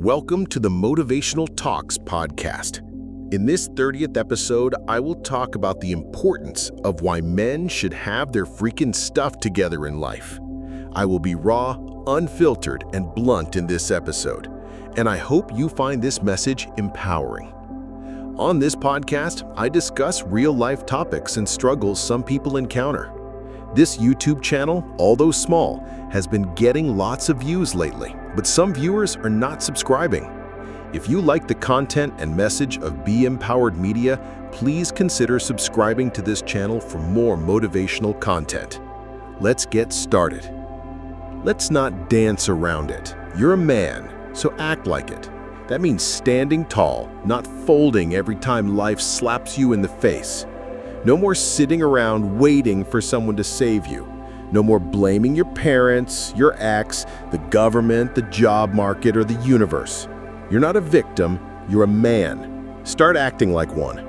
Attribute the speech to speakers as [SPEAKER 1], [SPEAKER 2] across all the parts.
[SPEAKER 1] Welcome to the Motivational Talks podcast. In this 30th episode, I will talk about the importance of why men should have their freaking stuff together in life. I will be raw, unfiltered, and blunt in this episode, and I hope you find this message empowering. On this podcast, I discuss real-life topics and struggles some people encounter. This YouTube channel, although small, has been getting lots of views lately, but some viewers are not subscribing. If you like the content and message of Be Empowered Media, please consider subscribing to this channel for more motivational content. Let's get started. Let's not dance around it. You're a man, so act like it. That means standing tall, not folding every time life slaps you in the face. No more sitting around waiting for someone to save you. No more blaming your parents, your ex, the government, the job market, or the universe. You're not a victim, you're a man. Start acting like one.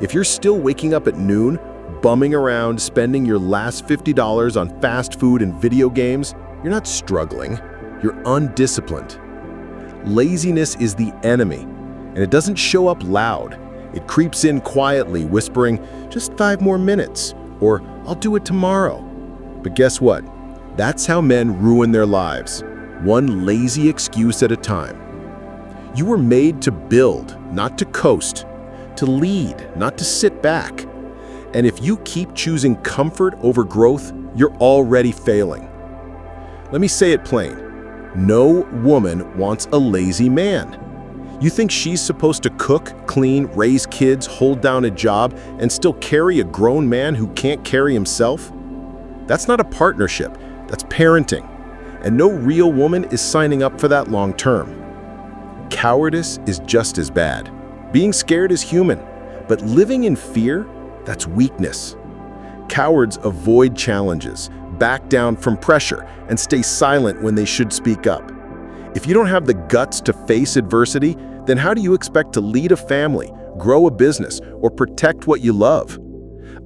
[SPEAKER 1] If you're still waking up at noon, bumming around, spending your last $50 on fast food and video games, you're not struggling, you're undisciplined. Laziness is the enemy, and it doesn't show up loud. It creeps in quietly, whispering, "Just 5 more minutes," or "I'll do it tomorrow." But guess what? That's how men ruin their lives, one lazy excuse at a time. You were made to build, not to coast, to lead, not to sit back. And if you keep choosing comfort over growth, you're already failing. Let me say it plain. No woman wants a lazy man. You think she's supposed to cook, clean, raise kids, hold down a job, and still carry a grown man who can't carry himself? That's not a partnership, that's parenting. And no real woman is signing up for that long term. Cowardice is just as bad. Being scared is human, but living in fear, that's weakness. Cowards avoid challenges, back down from pressure, and stay silent when they should speak up. If you don't have the guts to face adversity, then how do you expect to lead a family, grow a business, or protect what you love?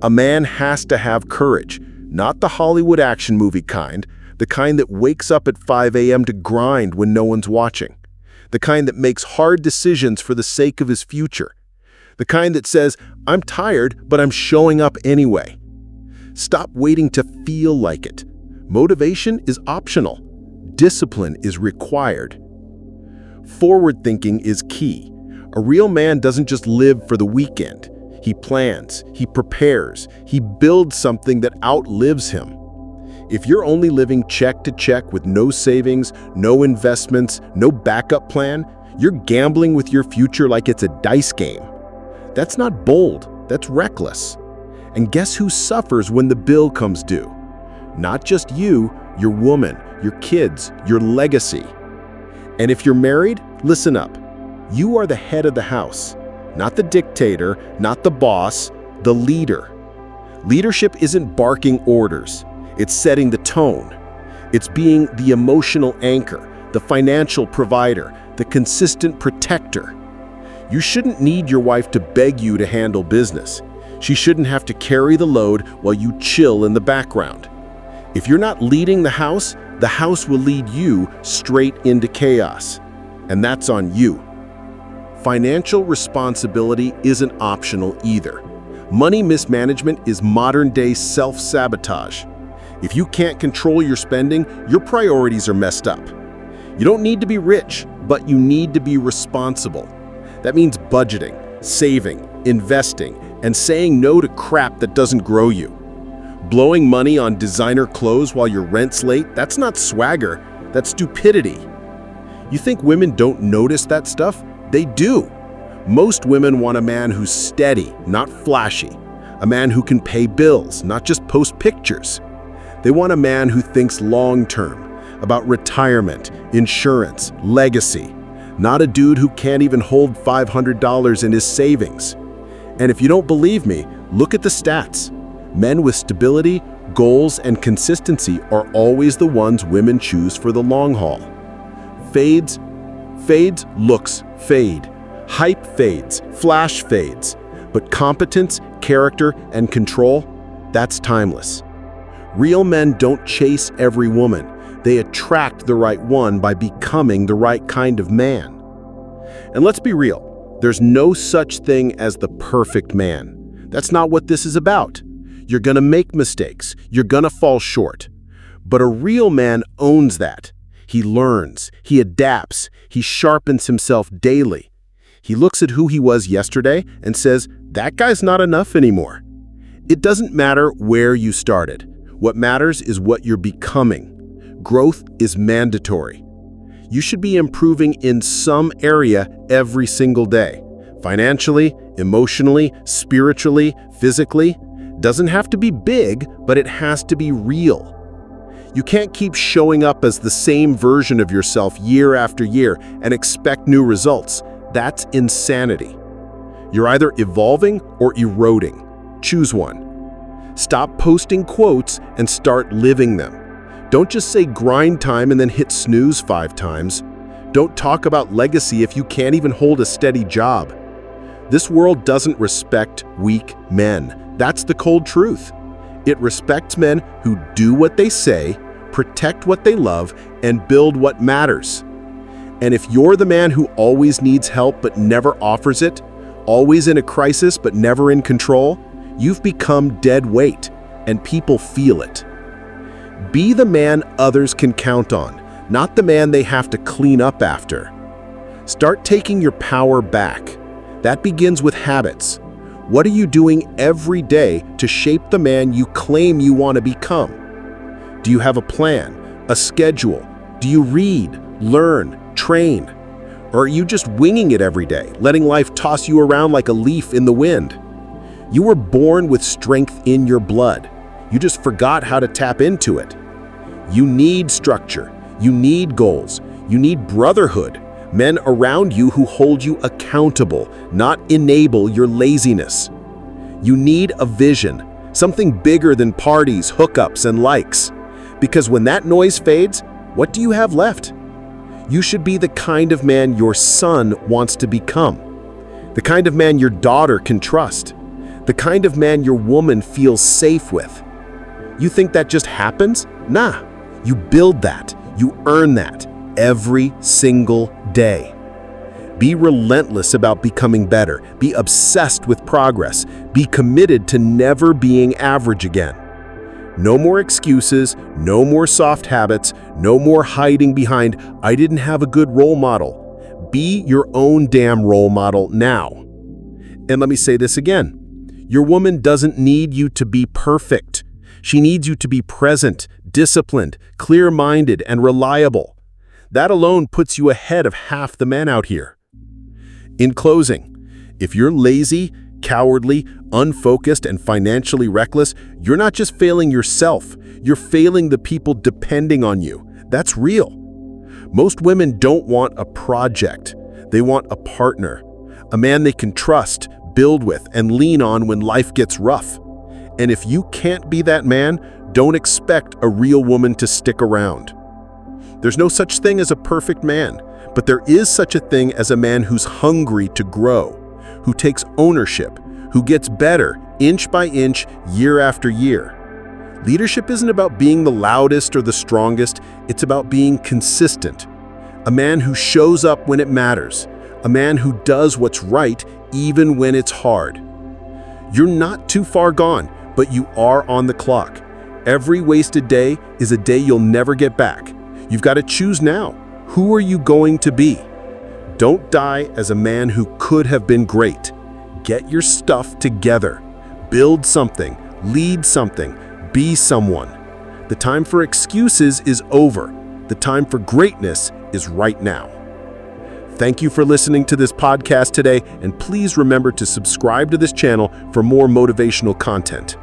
[SPEAKER 1] A man has to have courage, not the Hollywood action movie kind, the kind that wakes up at 5 a.m. to grind when no one's watching, the kind that makes hard decisions for the sake of his future, the kind that says, "I'm tired, but I'm showing up anyway." Stop waiting to feel like it. Motivation is optional. Discipline is required. Forward thinking is key. A real man doesn't just live for the weekend. He plans, he prepares, he builds something that outlives him. If you're only living check to check with no savings, no investments, no backup plan, you're gambling with your future like it's a dice game. That's not bold, that's reckless. And guess who suffers when the bill comes due? Not just you, your woman, your kids, your legacy. And if you're married, listen up. You are the head of the house, not the dictator, not the boss, the leader. Leadership isn't barking orders. It's setting the tone. It's being the emotional anchor, the financial provider, the consistent protector. You shouldn't need your wife to beg you to handle business. She shouldn't have to carry the load while you chill in the background. If you're not leading the house will lead you straight into chaos. And that's on you. Financial responsibility isn't optional either. Money mismanagement is modern-day self-sabotage. If you can't control your spending, your priorities are messed up. You don't need to be rich, but you need to be responsible. That means budgeting, saving, investing, and saying no to crap that doesn't grow you. Blowing money on designer clothes while your rent's late, that's not swagger, that's stupidity. You think women don't notice that stuff? They do. Most women want a man who's steady, not flashy. A man who can pay bills, not just post pictures. They want a man who thinks long-term, about retirement, insurance, legacy. Not a dude who can't even hold $500 in his savings. And if you don't believe me, look at the stats. Men with stability, goals, and consistency are always the ones women choose for the long haul. Fades, looks fade. Hype fades, flash fades. But competence, character, and control, that's timeless. Real men don't chase every woman. They attract the right one by becoming the right kind of man. And let's be real, there's no such thing as the perfect man. That's not what this is about. You're gonna make mistakes. You're gonna fall short. But a real man owns that. He learns, he adapts, he sharpens himself daily. He looks at who he was yesterday and says, that guy's not enough anymore. It doesn't matter where you started. What matters is what you're becoming. Growth is mandatory. You should be improving in some area every single day. Financially, emotionally, spiritually, physically. Doesn't have to be big, but it has to be real. You can't keep showing up as the same version of yourself year after year and expect new results. That's insanity. You're either evolving or eroding. Choose one. Stop posting quotes and start living them. Don't just say grind time and then hit snooze 5 times. Don't talk about legacy if you can't even hold a steady job. This world doesn't respect weak men. That's the cold truth. It respects men who do what they say, protect what they love, and build what matters. And if you're the man who always needs help but never offers it, always in a crisis but never in control, you've become dead weight, and people feel it. Be the man others can count on, not the man they have to clean up after. Start taking your power back. That begins with habits. What are you doing every day to shape the man you claim you want to become? Do you have a plan, a schedule? Do you read, learn, train? Or are you just winging it every day, letting life toss you around like a leaf in the wind? You were born with strength in your blood. You just forgot how to tap into it. You need structure. You need goals. You need brotherhood. Men around you who hold you accountable, not enable your laziness. You need a vision, something bigger than parties, hookups, and likes. Because when that noise fades, what do you have left? You should be the kind of man your son wants to become. The kind of man your daughter can trust. The kind of man your woman feels safe with. You think that just happens? Nah, you build that. You earn that every single day. Be relentless about becoming better. Be obsessed with progress. Be committed to never being average again. No more excuses, no more soft habits, no more hiding behind, I didn't have a good role model. Be your own damn role model now. And let me say this again. Your woman doesn't need you to be perfect. She needs you to be present, disciplined, clear-minded, and reliable. That alone puts you ahead of half the men out here. In closing, if you're lazy, cowardly, unfocused, and financially reckless, you're not just failing yourself, you're failing the people depending on you. That's real. Most women don't want a project. They want a partner, a man they can trust, build with, and lean on when life gets rough. And if you can't be that man, don't expect a real woman to stick around. There's no such thing as a perfect man, but there is such a thing as a man who's hungry to grow, who takes ownership, who gets better inch by inch, year after year. Leadership isn't about being the loudest or the strongest, it's about being consistent. A man who shows up when it matters, a man who does what's right even when it's hard. You're not too far gone, but you are on the clock. Every wasted day is a day you'll never get back. You've got to choose now. Who are you going to be? Don't die as a man who could have been great. Get your stuff together. Build something, lead something, be someone. The time for excuses is over. The time for greatness is right now. Thank you for listening to this podcast today, and please remember to subscribe to this channel for more motivational content.